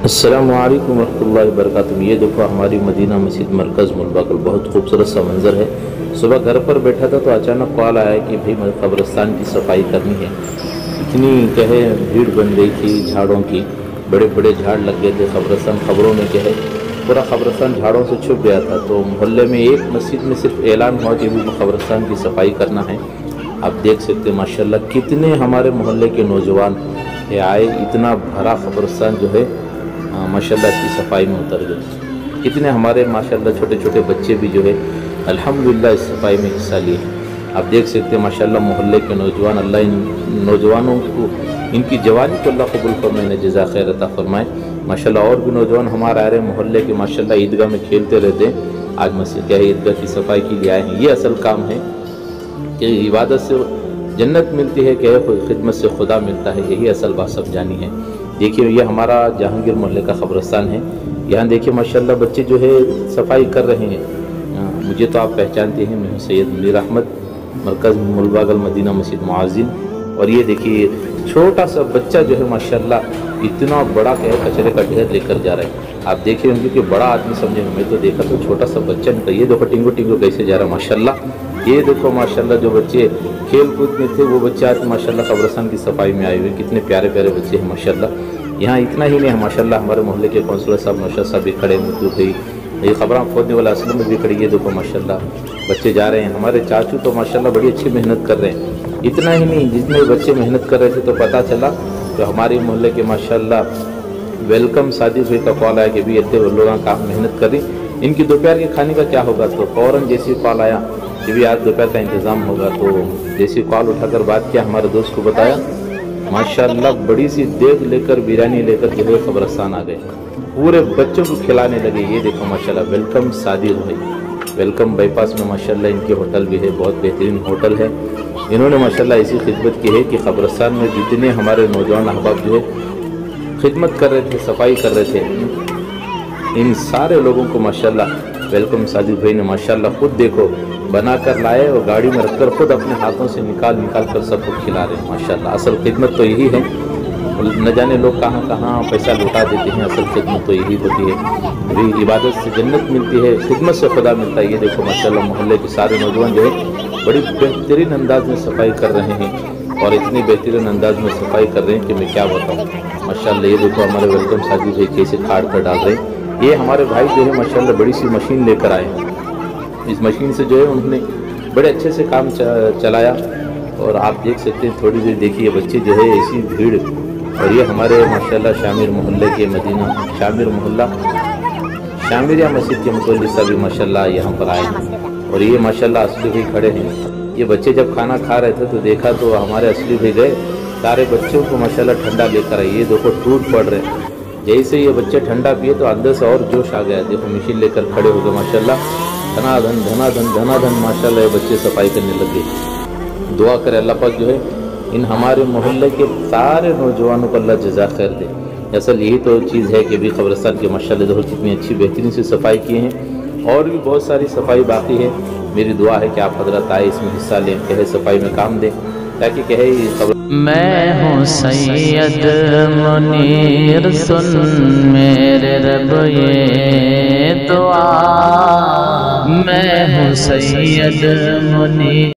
अस्सलामु अलैकुम रहमतुल्लाहि व बरकातुहू। ये देखो हमारी मदीना मस्जिद मरकज़ मुलबगल बहुत खूबसूरत सा मंज़र है। सुबह घर पर बैठा था तो अचानक कॉल आया कि भाई कब्रिस्तान की सफाई करनी है। इतनी कहे भीड़ बन गई थी झाड़ों की, बड़े बड़े झाड़ लग गए थे कब्रिस्तान। खबरों में कहे पूरा कब्रिस्तान झाड़ों से छुप गया था। तो मोहल्ले में एक मस्जिद में सिर्फ ऐलान हुआ कि भी कब्रिस्तान की सफाई करना है। आप देख सकते हैं माशाल्लाह कितने हमारे मोहल्ले के नौजवान आए, इतना भरा कब्रिस्तान जो है माशाल्लाह इसकी सफाई में उतर गए। कितने हमारे माशाल्लाह छोटे छोटे बच्चे भी जो है अल्हम्दुलिल्लाह इस सफाई में हिस्सा लिए। आप देख सकते हैं माशाल्लाह मोहल्ले के नौजवान, अल्लाह इन नौजवानों को इनकी जवानी को अल्लाह कबूल फरमाए, जज़ा खैर अता फरमाए। माशाल्लाह और भी नौजवान हमारे आ रहे मोहल्ले के माशाल्लाह ईदगाह में खेलते रहते हैं। आज मस्जिद क्या है ईदगाह की सफाई के लिए आए हैं। ये असल काम है कि इबादत से जन्नत मिलती है, कि खिदमत से खुदा मिलता है। यही असल बात सब जानी है। देखिए ये हमारा जहांगीर मोहल्ले का कब्रिस्तान है। यहाँ देखिए माशाल्लाह बच्चे जो है सफाई कर रहे हैं। मुझे तो आप पहचानते हैं, मैं हूँ सैयद मुनीर अहमद, मरकज़ मुलबगल मदीना मस्जिद मुआज़िन। और ये देखिए छोटा सा बच्चा जो है माशाल्लाह इतना बड़ा कचरे का ढेर लेकर जा रहा है। आप देखिए उनके कि बड़ा आदमी समझे, मैं तो देखा तो छोटा सा बच्चा निकला। ये देखो टिंगो टिंगो कैसे जा रहा है माशाल्लाह। ये देखो माशाल्लाह जो बच्चे खेल कूद में थे वो बच्चे आज माशाल्लाह कब्रिस्तान की सफाई में आए हुए। कितने प्यारे प्यारे बच्चे हैं माशाल्लाह। यहाँ इतना ही नहीं है माशाल्लाह, हमारे मोहल्ले के कौंसलर साहब नौशाद साहब भी खड़े, मुद्दू भाई, ये खबरां खोदने वाला असलम में भी खड़ी। ये देखो माशाल्लाह बच्चे जा रहे हैं। हमारे चाचू तो माशाल्लाह बड़ी अच्छी मेहनत कर रहे हैं। इतना ही नहीं, जितने बच्चे मेहनत कर रहे थे तो पता चला तो हमारे मोहल्ले के माशाल्लाह वेलकम सादिक भाई का कॉल आया कि भी इतने लोग काम मेहनत कर रही, इनकी दोपहर के खाने का क्या होगा। तो फ़ौरन जैसी कॉल आया कि भी आज दोपहर का इंतज़ाम होगा, तो जैसी कॉल उठाकर बात किया, हमारे दोस्त को बताया, माशाल्लाह बड़ी सी देग लेकर बिरयानी लेकर जो है कब्रिस्तान आ गए, पूरे बच्चों को खिलाने लगे। ये देखो माशाल्लाह वेलकम सादिक भाई, वेलकम बाईपास में माशाल्लाह इनके होटल भी है, बहुत बेहतरीन होटल है। इन्होंने माशाल्लाह ऐसी खिदमत की है कि कब्रिस्तान में जितने हमारे नौजवान अहबाब जो है खिदमत कर रहे थे, सफाई कर रहे थे, इन सारे लोगों को माशाल्लाह वेलकम सादिक भाई ने माशाल्लाह खुद देखो बना कर लाए और गाड़ी में रखकर खुद अपने हाथों से निकाल कर सबको खिला रहे हैं माशाल्लाह। असल खिदमत तो यही है, न जाने लोग कहाँ कहाँ पैसा लौटा देते हैं, असल खिदमत तो यही होती है। अभी इबादत से जन्नत मिलती है, खिदमत से खुदा मिलता है। ये देखो माशाल्लाह मोहल्ले के सारे नौजवान जो है बड़ी बेहतरीन अंदाज में सफाई कर रहे हैं, और इतनी बेहतरीन अंदाज में सफाई कर रहे हैं कि मैं क्या बताऊँ माशाल्लाह। ये देखो हमारे वेलकम सादिक भाई कैसे खाड़ कर डाल रहे हैं। ये हमारे भाई जो है माशाल्लाह बड़ी सी मशीन लेकर आए हैं। इस मशीन से जो है उन्होंने बड़े अच्छे से काम चलाया। और आप देख सकते हैं थोड़ी देर देखिए बच्चे जो है ऐसी भीड़। और ये हमारे माशाल्लाह शामिर मोहल्ले के मदीना शामिर मोहल्ला शामिरिया मस्जिद के मुतल्लिक़ सभी माशाल्लाह यहाँ पर आए हैं। और ये माशाल्लाह असली भाई खड़े हैं। ये बच्चे जब खाना खा रहे थे तो देखा तो हमारे असली भाई गए सारे बच्चों को माशाल्लाह ठंडा लेकर आए। ये देखो टूट पड़ रहे हैं। जैसे ये बच्चे ठंडा पिए तो अंदर से और जोश आ गया। देखो मशीन लेकर खड़े हो गए माशाल्लाह, धनाधन माशाल्लाह ये बच्चे सफाई करने लगे। दुआ करे अल्लाह पाक जो है इन हमारे मोहल्ले के सारे नौजवानों को अल्लाह जज़ा खैर दे। असल यही तो चीज़ है कि अभी कब्रिस्तान के माशाल्लाह देखो कितनी अच्छी बेहतरीन से सफाई किए हैं, और भी बहुत सारी सफाई बाकी है। मेरी दुआ है कि आप हजरत आए इसमें हिस्सा लें, कहे सफाई में काम दें, ताकि कहे मैं हूँ सैयद मुनीर, सुन मेरे रब ये दुआ। मैं हूँ सैयद मुनीर।